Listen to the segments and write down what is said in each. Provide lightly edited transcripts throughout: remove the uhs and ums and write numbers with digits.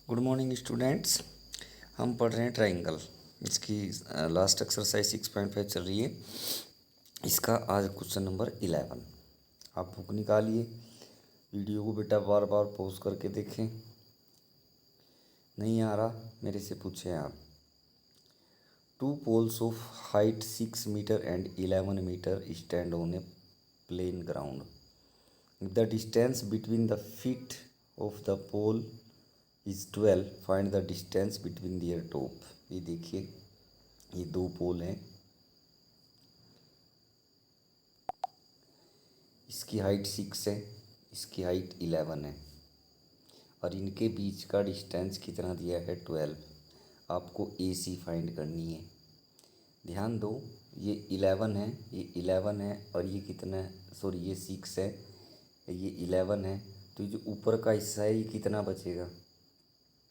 Good morning students. हम पढ़ रहे हैं ट्राइंगल। इसकी लास्ट एक्सरसाइज 6.5 चल रही है। इसका आज क्वेश्चन नंबर 11। आप बुक निकालिए, वीडियो को बेटा बार बार पॉज करके देखें। नहीं आ रहा मेरे से पूछें आप। Two poles of height 6 metre and 11 metre stand on a plane ground. The distance between the feet of the pole is 12। Find the distance between their top. ये देखिए, ये दो पोल हैं, इसकी हाइट 6 है, इसकी हाइट 11 है, और इनके बीच का डिस्टेंस कितना दिया है 12। आपको ए सी फाइंड करनी है। ध्यान दो, ये 11 है, ये 11 है, और ये कितना है, सॉरी ये 6 है, ये 11 है। तो जो ऊपर का हिस्सा है ये कितना बचेगा,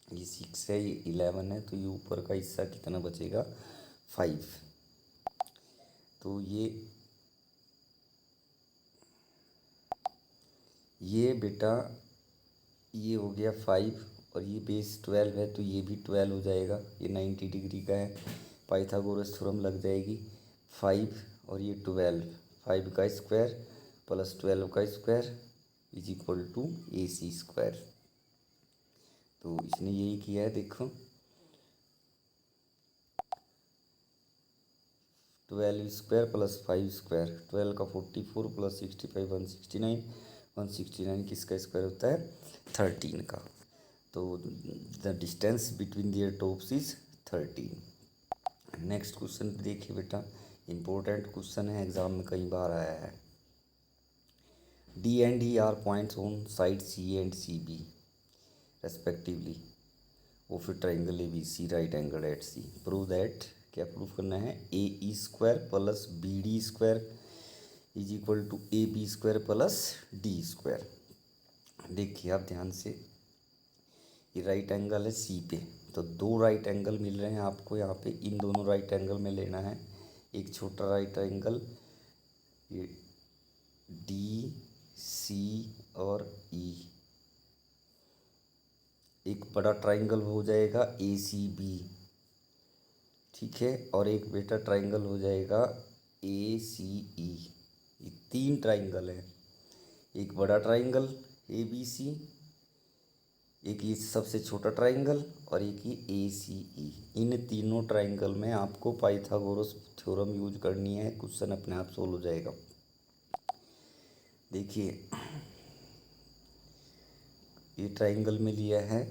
ये 6 है, ये 11 है, तो ये ऊपर का हिस्सा कितना बचेगा 5। तो ये बेटा ये हो गया 5, और ये बेस 12 है, तो ये भी 12 हो जाएगा। ये 90 डिग्री का है, पाइथागोरस थ्योरम लग जाएगी। 5 और ये 12, 5 का स्क्वायर प्लस 12 का square is equal to A C square. तो इसने यही किया है, देखो 12 स्क्वायर प्लस 5 स्क्वायर, 12 का 44 प्लस 65 169, 169 किसका स्क्वायर होता है 13 का। तो the distance between their tops is 13। Next question देखिए बेटा, इंपॉर्टेंट क्वेश्चन है, एग्जाम में कई बार आया है। D and E are points on side C and C B respectively of a triangle A B C right angle at C. Prove that, क्या prove करना है, A E square plus B D square is equal to A B square plus D square. देखिए आप ध्यान से, ये right angle है सी पे, तो दो राइट एंगल मिल रहे हैं आपको यहाँ पे। इन दोनों राइट एंगल में लेना है एक छोटा राइट एंगल, ये डी सी और ई। एक बड़ा ट्राइंगल हो जाएगा ए सी बी, ठीक है, और एक बेटा ट्राइंगल हो जाएगा ए सी ई। ये तीन ट्राइंगल है, एक बड़ा ट्राइंगल ए बी सी, एक ये सबसे छोटा ट्राइंगल, और एक ये ए सी ई। इन तीनों ट्राइंगल में आपको पाइथागोरस थ्योरम यूज करनी है, क्वेश्चन अपने आप सोल्व हो जाएगा। देखिए ये ट्राइंगल में लिया है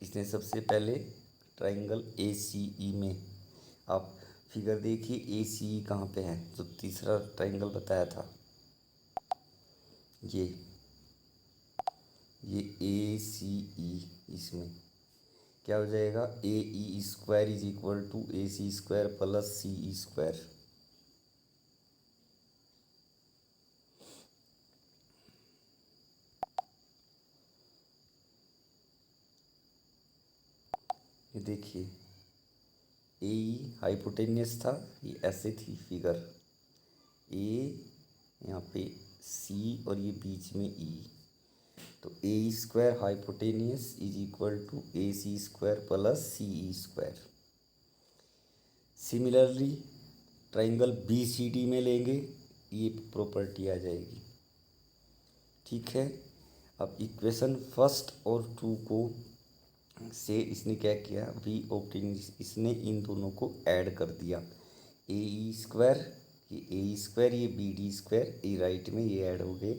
इसने, सबसे पहले ट्राइंगल ए सी ई में आप फिगर देखिए, ए सी ई कहाँ पे है, जो तीसरा ट्राइंगल बताया था, ये ए सी ई, इसमें क्या हो जाएगा, A E square is equal to A C square plus C E square. ये देखिए, ए ई हाइपोटेनियस था, ये ऐसे थी फिगर, ए यहाँ पे सी और ये बीच में ई, तो ए square hypotenuse is equal to A C square plus C E square. Similarly triangle B C D में लेंगे, ये प्रॉपर्टी आ जाएगी, ठीक है। अब इक्वेशन फर्स्ट और टू को से इसने क्या किया, वी ऑप्टेन, इसने इन दोनों को ऐड कर दिया, ए ई स्क्वायर, ये ए स्क्वायर, ये बी डी स्क्वायर, ये राइट में ये ऐड हो गए,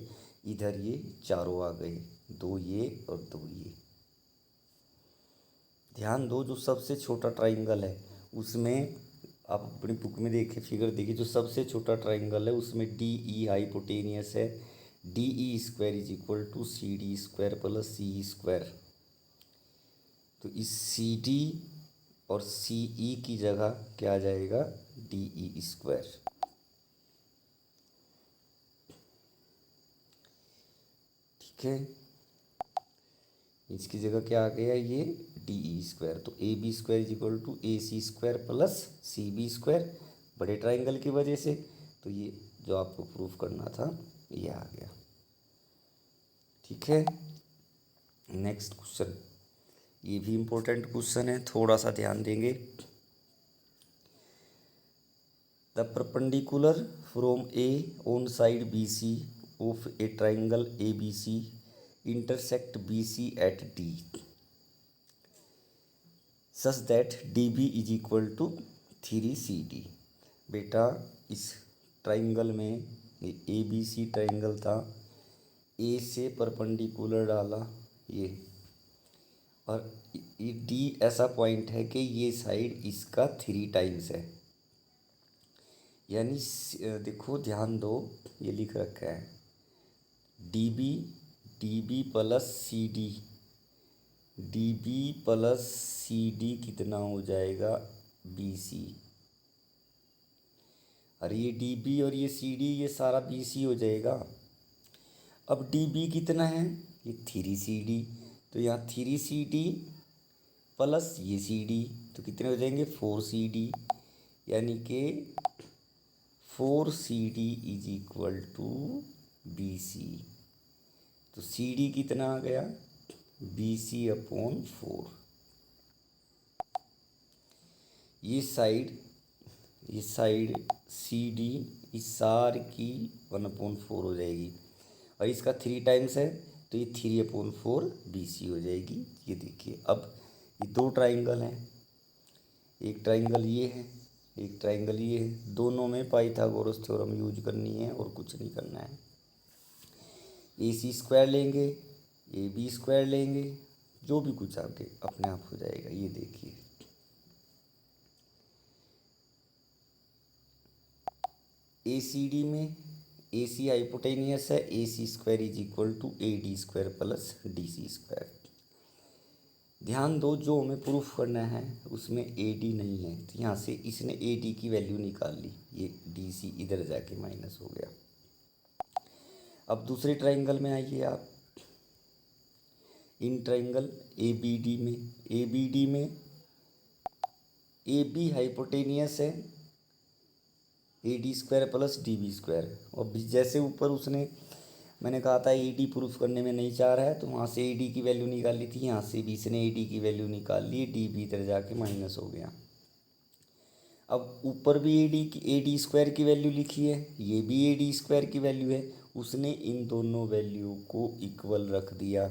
इधर ये चारों आ गए, दो ये और दो ये। ध्यान दो, जो सबसे छोटा ट्राइंगल है उसमें आप अपनी बुक में देखिए, फिगर देखिए, जो सबसे छोटा ट्राइंगल है उसमें डी ई हाइपोटेनियस है, D E square is equal to C D square plus C E square. तो इस सी डी और सी ई की जगह क्या आ जाएगा, डी ई स्क्वायर, ठीक है। इसकी जगह क्या आ गया, ये डी ई स्क्वायर। तो A B square is equal to A C square plus C B square, बड़े ट्राइंगल की वजह से। तो ये जो आपको प्रूफ करना था ये आ गया, ठीक है। नेक्स्ट क्वेश्चन, ये भी इम्पोर्टेंट क्वेश्चन है, थोड़ा सा ध्यान देंगे। The perpendicular from A on side B C of a triangle A B C intersect B C at D such that D B is equal to 3CD। बेटा इस triangle में ए बी सी ट्राइंगल था, ए से perpendicular डाला ये, और ये D ऐसा पॉइंट है कि ये साइड इसका 3 टाइम्स है। यानी देखो ध्यान दो, ये लिख रखा है D B plus C D, D B plus C D कितना हो जाएगा बी सी, और ये डी बी और ये सी डी ये सारा बी सी हो जाएगा। अब डी बी कितना है, ये 3CD, तो यहाँ 3CD प्लस ये सी डी, तो कितने हो जाएंगे 4CD, यानी कि 4CD is equal to B C. तो सी डी कितना आ गया बी सी अपॉन 4। ये साइड सी डी इस सार की 1/4 हो जाएगी, और इसका 3 टाइम्स है तो ये 3/4 बी सी हो जाएगी। ये देखिए, अब ये 2 ट्राइंगल हैं, एक ट्राइंगल ये है, एक ट्राइंगल ये है, दोनों में पाइथागोरस थ्योरम यूज करनी है और कुछ नहीं करना है। ए सी स्क्वायर लेंगे, ए बी स्क्वायर लेंगे, जो भी कुछ आगे अपने आप हो जाएगा। ये देखिए ए सी डी में ए सी हाइपोटेनियस है, A C square is equal to A D square plus D C square. ध्यान दो, जो हमें प्रूफ करना है उसमें ए डी नहीं है, तो यहाँ से इसने ए डी की वैल्यू निकाल ली, ये डी सी इधर जाके माइनस हो गया। अब दूसरे ट्राइंगल में आइए आप, in triangle A B D में ए बी हाइपोटेनियस है, A D square plus D B square, और जैसे ऊपर उसने मैंने कहा था ए डी प्रूफ करने में नहीं चाह रहा है, तो वहाँ से ए डी की वैल्यू निकाल ली थी, यहाँ से भी इसने ए डी की वैल्यू निकाल ली, डी बी इधर जाके माइनस हो गया। अब ऊपर भी ए डी स्क्वायर की वैल्यू लिखी है, ये भी ए डी स्क्वायर की वैल्यू है, उसने इन दोनों वैल्यू को इक्वल रख दिया।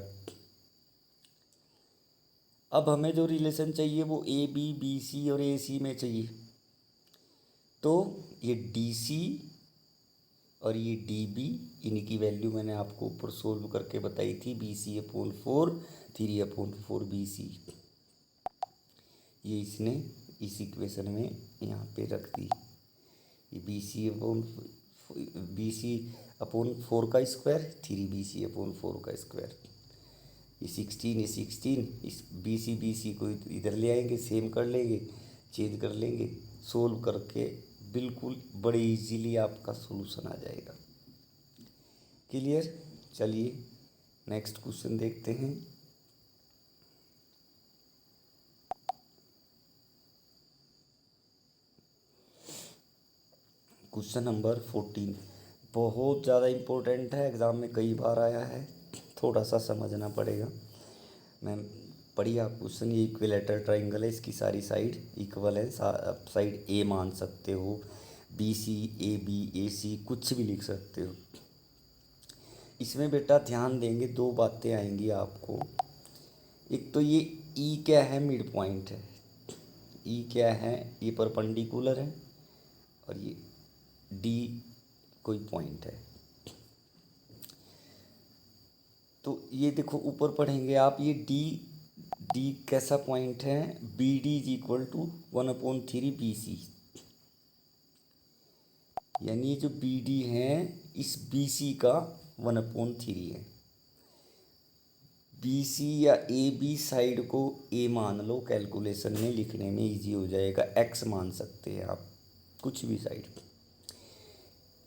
अब हमें जो रिलेशन चाहिए वो ए बी बी सी और ए सी में चाहिए, तो ये डी सी और ये डी बी, इनकी वैल्यू मैंने आपको ऊपर सोल्व करके बताई थी, B C upon 4 3/4 B C, ये इसने इस इक्वेशन में यहाँ पे रख दी। ये बी सी अपॉन 4 का स्क्वायर, 3BC/4 का स्क्वायर, ये 16 इस बी सी को इधर ले आएंगे, सेम कर लेंगे, चेंज कर लेंगे, सोल्व करके बिल्कुल बड़े इजीली आपका सॉल्यूशन आ जाएगा। क्लियर? चलिए नेक्स्ट क्वेश्चन देखते हैं। क्वेश्चन नंबर 14 बहुत ज़्यादा इम्पोर्टेंट है, एग्ज़ाम में कई बार आया है, थोड़ा सा समझना पड़ेगा। मैं पढ़िए आप क्वेश्चन, ये इक्विलेटरल ट्राइंगल है, इसकी सारी साइड इक्वल है, आप साइड ए मान सकते हो, बी सी ए बी ए सी कुछ भी लिख सकते हो। इसमें बेटा ध्यान देंगे, 2 बातें आएंगी आपको। एक तो ये ई क्या है, मिड पॉइंट है, ई क्या है, ये परपेंडिकुलर है, और ये डी कोई पॉइंट है। तो ये देखो ऊपर पढ़ेंगे आप, ये डी कैसा पॉइंट है, B D is equal to 1/3 B C, यानी जो बी डी है इस बी सी का 1/3 है। बी सी या ए बी साइड को ए मान लो, कैलकुलेशन में लिखने में इजी हो जाएगा, एक्स मान सकते हैं आप, कुछ भी साइड।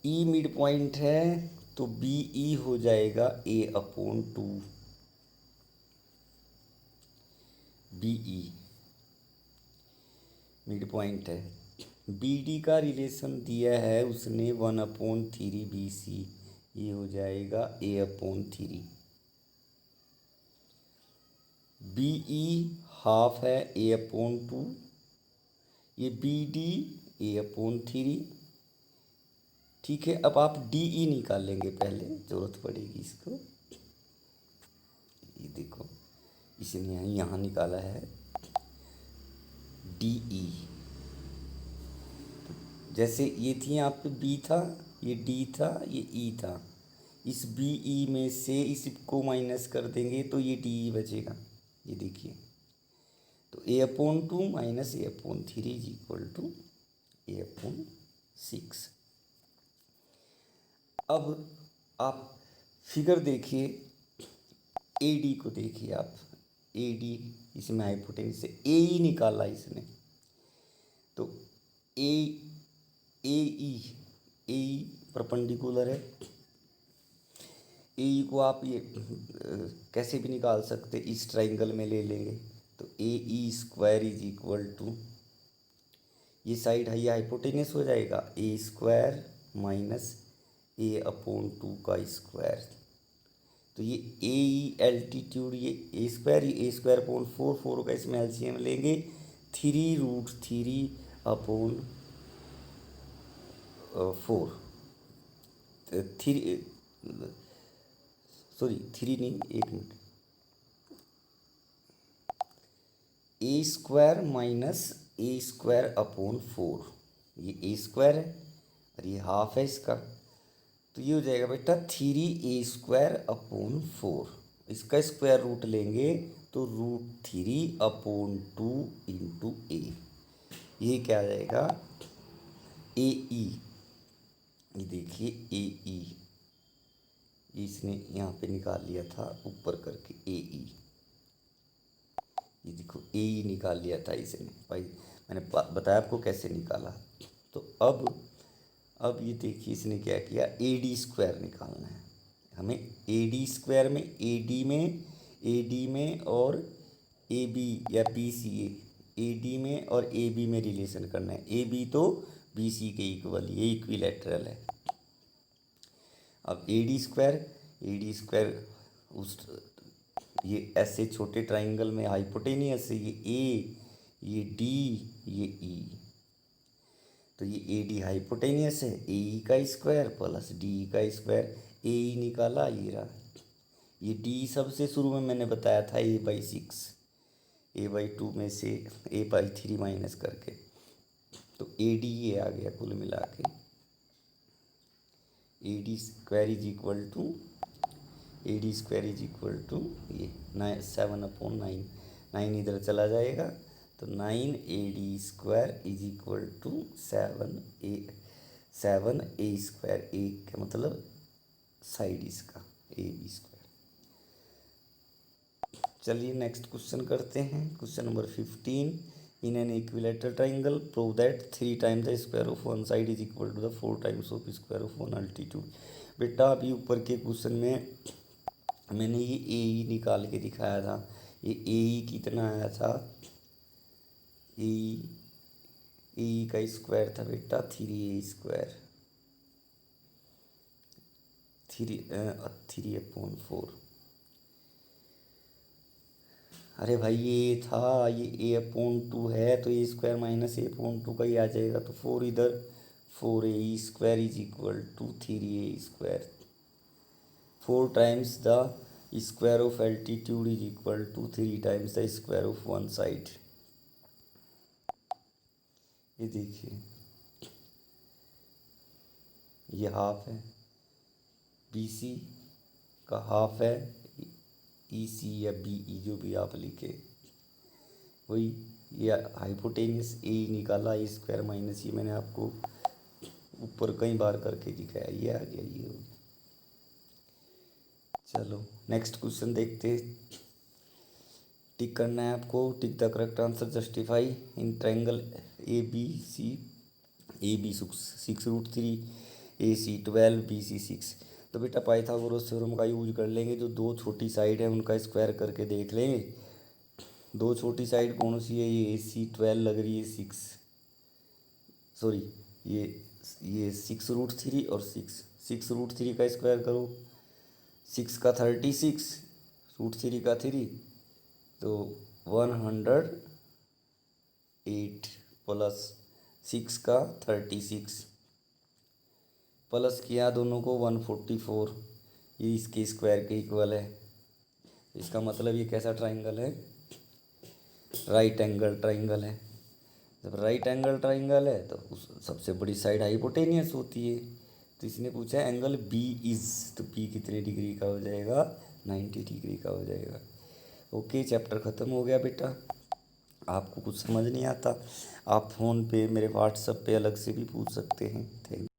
ई मिड पॉइंट है तो बी ई हो जाएगा A/2 B E mid point है। बी डी का रिलेशन दिया है उसने 1/3 बी सी, ये हो जाएगा A/3। बी ई हाफ है ए अपॉन टू, ये B D A upon three. ठीक है, अब आप डी ई निकाल लेंगे, पहले ज़रूरत पड़ेगी इसको। ये देखो, इसने यहाँ निकाला है डी ई। जैसे ये थी यहाँ पे बी था, ये डी था, ये ई था। इस बी ई में से इसको माइनस कर देंगे तो ये डी ई बचेगा। ये देखिए, तो A upon two minus A upon three is equal to A upon six. अब आप फिगर देखिए, ए डी को देखिए आप, ए डी इसमें हाइपोटेन्यूस से ए ई निकाला इसने, तो ए ई परपेंडिकुलर है। ए ई को आप ये कैसे भी निकाल सकते, इस ट्राइंगल में ले लेंगे, तो A E square is equal to, ये साइड है, ये हाइपोटेन्यूस हो जाएगा A square minus A upon two का स्क्वायर। तो ये ए ई एल्टीट्यूड, ये A square upon four, four का इसमें एलसीएम लेंगे, three root three upon four, three, sorry three नहीं, एक minute, A square minus A square upon four, ये ए स्क्वायर है और ये हाफ है इसका, तो ये हो जाएगा बेटा three a square upon four. इसका स्क्वायर रूट लेंगे तो root three upon two into a, ये क्या आ जाएगा ए ई। ये देखिए ए ई, इसने यहाँ पे निकाल लिया था ऊपर करके ए ई, ये देखो ए ई निकाल लिया था इसने भाई, मैंने बताया आपको कैसे निकाला। तो अब ये देखिए इसने क्या किया, ए डी स्क्वायर निकालना है हमें। ए डी स्क्वायर में ए डी में और ए बी या बी सी, ए डी में और ए बी में रिलेशन करना है। ए बी तो बी सी के इक्वल, ये इक्विलैटरल है। अब ए डी स्क्वायर उस, ये ऐसे छोटे ट्राइंगल में हाइपोटेनियस है, ये ए, ये डी, ये ई, तो ये ए डी हाइपोटेनियस है, ए ई का स्क्वायर प्लस डी ई का स्क्वायर, ए ई निकाला ये रहा। ये डी सबसे शुरू में मैंने बताया था a by six, a by two में से ए बाई थ्री माइनस करके, तो ए डी ये आ गया कुल मिला के, A D square is equal to, A D square is equal to ये 7 अपॉन 9, 9 इधर चला जाएगा, तो 9 A D square is equal to 7 a square, a का मतलब साइड इसका ए बी स्क्वायर। चलिए नेक्स्ट क्वेश्चन करते हैं, question number 15। In an equilateral triangle prove that 3 times the square of one side is equal to the 4 times of square of one altitude. बेटा अभी ऊपर के क्वेश्चन में मैंने ये ए ई निकाल के दिखाया था, ये ए ई कितना आया था, ए ई का स्क्वायर था बेटा 3 ए स्क्वायर, 3 अपॉन 4। अरे भाई ये था, ये ए अपॉन टू है तो ए स्क्वायर माइनस ए अपॉन टू का ही आ जाएगा, तो 4 इधर, 4 a square is equal to 3 a square, 4 times the square of altitude is equal to 3 times the square of one side. ये देखिए, ये हाफ है, बी सी का हाफ है, ई सी या बी ई जो भी आप लिखे वही, ये हाइपोटेनियस ए निकाला, ए स्क्वायर माइनस, ये मैंने आपको ऊपर कई बार करके दिखाया, ये आ गया ये हो गया। चलो नेक्स्ट क्वेश्चन देखते, टिक करना है आपको, tick the correct answer, justify in triangle A B C, A B 6√3, A C 12, B C 6। तो बेटा पाइथागोरस थ्योरम का यूज कर लेंगे, जो दो छोटी साइड है उनका स्क्वायर करके देख लेंगे। दो छोटी साइड कौन सी है, ये ए सी 12 लग रही है 6, सॉरी ये 6√3 और 6√3 का स्क्वायर करो, 6 का 36, √3 का 3, तो 108 प्लस 6 का 36 प्लस किया दोनों को 144, ये इसके स्क्वायर के इक्वल है। इसका मतलब ये कैसा ट्राइंगल है? राइट एंगल ट्राइंगल है। जब राइट एंगल ट्राइंगल है तो उस सबसे बड़ी साइड हाइपोटेनियस होती है। तो इसने पूछा है एंगल बी इज़, तो बी कितने डिग्री का हो जाएगा? 90 डिग्री का हो जाएगा। ओके, चैप्टर ख़त्म हो गया बेटा। आपको कुछ समझ नहीं आता, आप फ़ोन पे मेरे व्हाट्सएप पे अलग से भी पूछ सकते हैं। थैंक